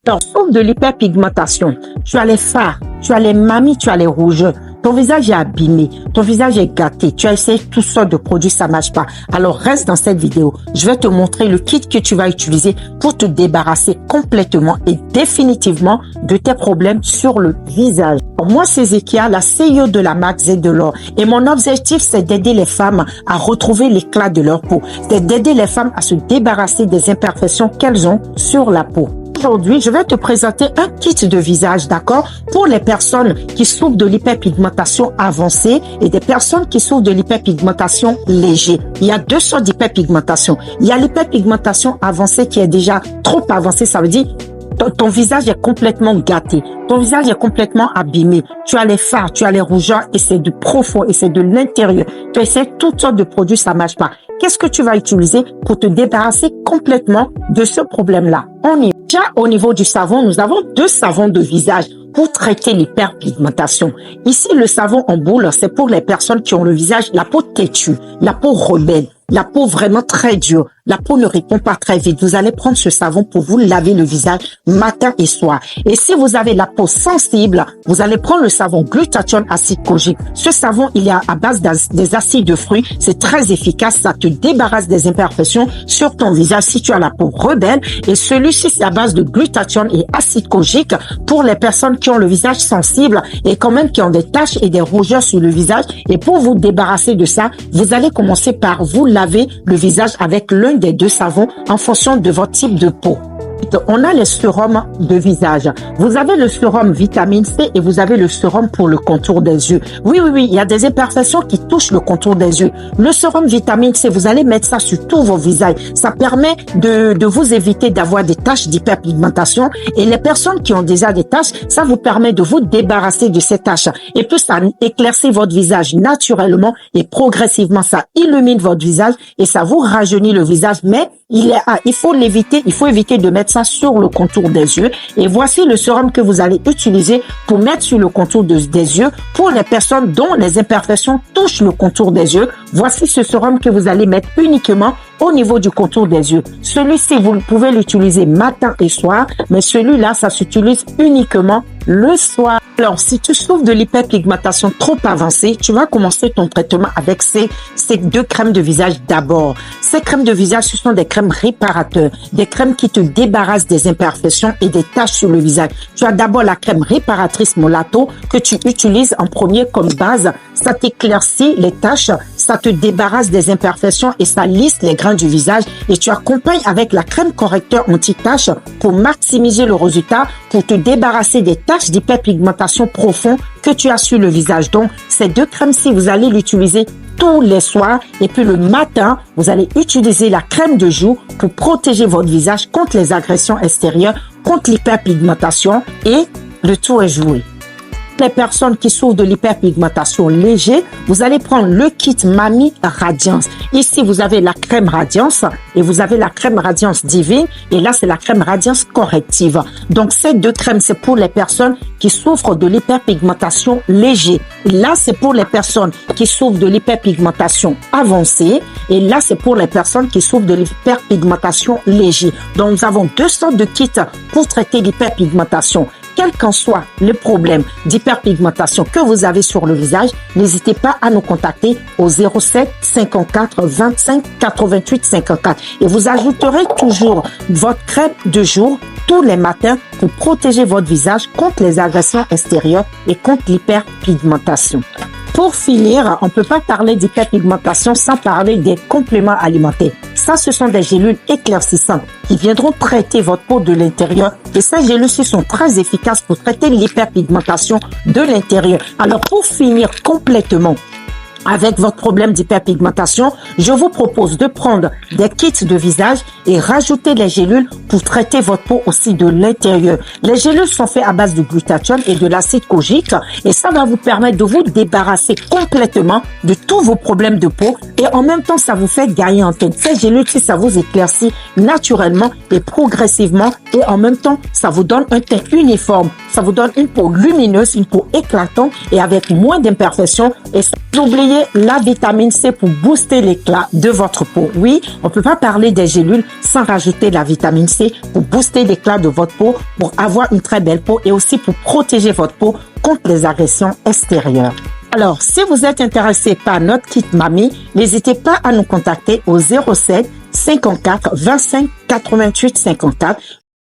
Alors, sauf de l'hyperpigmentation, tu as les fards, tu as les mamies, tu as les rougeurs. Ton visage est abîmé, ton visage est gâté, tu as essayé toutes sortes de produits, ça marche pas. Alors reste dans cette vidéo, je vais te montrer le kit que tu vas utiliser pour te débarrasser complètement et définitivement de tes problèmes sur le visage. Moi, c'est Zekia, la CEO de la marque Zdelor. Et mon objectif, c'est d'aider les femmes à retrouver l'éclat de leur peau. C'est d'aider les femmes à se débarrasser des imperfections qu'elles ont sur la peau. Aujourd'hui, je vais te présenter un kit de visage, d'accord, pour les personnes qui souffrent de l'hyperpigmentation avancée et des personnes qui souffrent de l'hyperpigmentation légère. Il y a deux sortes d'hyperpigmentation. Il y a l'hyperpigmentation avancée qui est déjà trop avancée, ça veut dire ton visage est complètement gâté, ton visage est complètement abîmé, tu as les fards, tu as les rougeurs et c'est du profond et c'est de l'intérieur. Tu essaies toutes sortes de produits, ça marche pas. Qu'est-ce que tu vas utiliser pour te débarrasser complètement de ce problème-là? On y est. Déjà, au niveau du savon, nous avons deux savons de visage pour traiter l'hyperpigmentation. Ici, le savon en boule, c'est pour les personnes qui ont le visage, la peau têtue, la peau rebelle, la peau vraiment très dure. La peau ne répond pas très vite. Vous allez prendre ce savon pour vous laver le visage matin et soir. Et si vous avez la peau sensible, vous allez prendre le savon glutathione acide kojique. Ce savon, il est à base des acides de fruits. C'est très efficace. Ça te débarrasse des imperfections sur ton visage si tu as la peau rebelle. Et celui-ci, c'est à base de glutathione et acide kojique pour les personnes qui ont le visage sensible et quand même qui ont des taches et des rougeurs sur le visage. Et pour vous débarrasser de ça, vous allez commencer par vous laver le visage avec l'un des deux savons en fonction de votre type de peau. On a les sérums de visage. Vous avez le sérum vitamine C et vous avez le sérum pour le contour des yeux. Oui, il y a des imperfections qui touchent le contour des yeux. Le sérum vitamine C, vous allez mettre ça sur tous vos visages. Ça permet de vous éviter d'avoir des taches d'hyperpigmentation. Et les personnes qui ont déjà des taches, ça vous permet de vous débarrasser de ces taches. Et puis, ça éclaircit votre visage naturellement et progressivement. Ça illumine votre visage et ça vous rajeunit le visage. Mais il faut éviter de mettre ça sur le contour des yeux. Et voici le sérum que vous allez utiliser pour mettre sur le contour des yeux pour les personnes dont les imperfections touchent le contour des yeux. Voici ce sérum que vous allez mettre uniquement au niveau du contour des yeux. Celui-ci, vous pouvez l'utiliser matin et soir, mais celui-là, ça s'utilise uniquement le soir. Alors, si tu souffres de l'hyperpigmentation trop avancée, tu vas commencer ton traitement avec ces deux crèmes de visage d'abord. Ces crèmes de visage, ce sont des crèmes réparateurs, des crèmes qui te débarrassent des imperfections et des taches sur le visage. Tu as d'abord la crème réparatrice Molato que tu utilises en premier comme base. Ça t'éclaircit les taches, ça te débarrasse des imperfections et ça lisse les grains du visage. Et tu accompagnes avec la crème correcteur anti-taches pour maximiser le résultat, pour te débarrasser des taches d'hyperpigmentation profonde que tu as sur le visage. Donc, ces deux crèmes-ci, vous allez l'utiliser tous les soirs. Et puis le matin, vous allez utiliser la crème de jour pour protéger votre visage contre les agressions extérieures, contre l'hyperpigmentation et le tout est joué. Les personnes qui souffrent de l'hyperpigmentation légère, vous allez prendre le kit Mamie Radiance. Ici, vous avez la crème Radiance et vous avez la crème Radiance Divine. Et là, c'est la crème Radiance Corrective. Donc, ces deux crèmes, c'est pour les personnes qui souffrent de l'hyperpigmentation légère. Et là, c'est pour les personnes qui souffrent de l'hyperpigmentation avancée. Et là, c'est pour les personnes qui souffrent de l'hyperpigmentation légère. Donc, nous avons deux sortes de kits pour traiter l'hyperpigmentation. Quel qu'en soit le problème d'hyperpigmentation que vous avez sur le visage, n'hésitez pas à nous contacter au 07 54 25 88 54 et vous ajouterez toujours votre crème de jour tous les matins pour protéger votre visage contre les agressions extérieures et contre l'hyperpigmentation. Pour finir, on ne peut pas parler d'hyperpigmentation sans parler des compléments alimentaires. Ça, ce sont des gélules éclaircissantes qui viendront traiter votre peau de l'intérieur. Et ces gélules-ci sont très efficaces pour traiter l'hyperpigmentation de l'intérieur. Alors, pour finir complètement avec votre problème d'hyperpigmentation, je vous propose de prendre des kits de visage et rajouter les gélules pour traiter votre peau aussi de l'intérieur. Les gélules sont faites à base de glutathione et de l'acide kojique et ça va vous permettre de vous débarrasser complètement de tous vos problèmes de peau et en même temps, ça vous fait gagner en teint. Ces gélules, si ça vous éclaircit naturellement et progressivement et en même temps, ça vous donne un teint uniforme. Ça vous donne une peau lumineuse, une peau éclatante et avec moins d'imperfections et sans oublier ajouter la vitamine C pour booster l'éclat de votre peau. Oui, on peut pas parler des gélules sans rajouter la vitamine C pour booster l'éclat de votre peau, pour avoir une très belle peau et aussi pour protéger votre peau contre les agressions extérieures. Alors, si vous êtes intéressé par notre kit Mamie, n'hésitez pas à nous contacter au 07 54 25 88 54